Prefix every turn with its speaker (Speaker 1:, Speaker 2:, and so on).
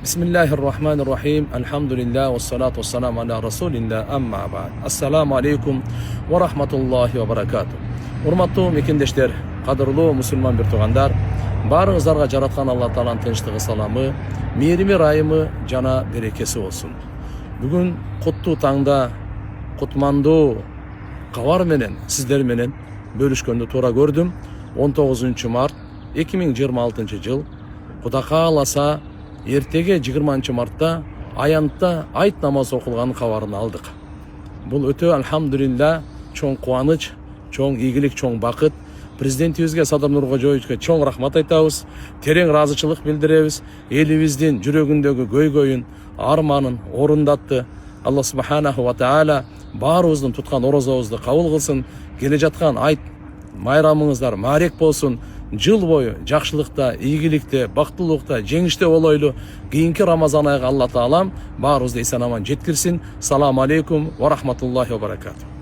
Speaker 1: Bismillahirrahmanirrahim. Alhamdulillah ve salatu ve selamu ala Resulillah amma ba'd. Assalamu alaikum ve rahmatullahi ve barakatuh. Urmattуу mekендештер, кадырлуу мусулман бир туугандар, баарыңыздарга жараткан Алла Тааланын тынчтыгы, саламы, мээрими, ырайымы жана берекеси болсун. Бүгүн куттуу таңда кутмандуу кабар менен сиздер менен бөлүшкөндү туура көрдүм. 19 март 2026 жыл. Кудай кааласа эртеге 20 мартта аянтта айт намазы окулганын кабарын алдык. Бул өтө алхамдулилла чоң кубаныч, чоң ийгилик, чоң бакыт. Президентибизге Садыр Нуркожоевичке чоң рахмат айтабыз, терең ыраазычылык билдиребиз. Элибиздин жүрөгүндөгү көйгөйүн, арманын орундатты. Алла субханаху ва таала баарыбыздын туткан орозобузду кабыл кылсын. Келе жаткан айт майрамыңыздар маарек болсун. Жыл бою жакшылыкта, ийгиликте, бактылыкта, жеңиште болойлу. Кийинки Рамазан айга Алла Таалам баарыбызды эсен аман жеткирсин. Салам алейкум ва рахматуллахи ва баракатух.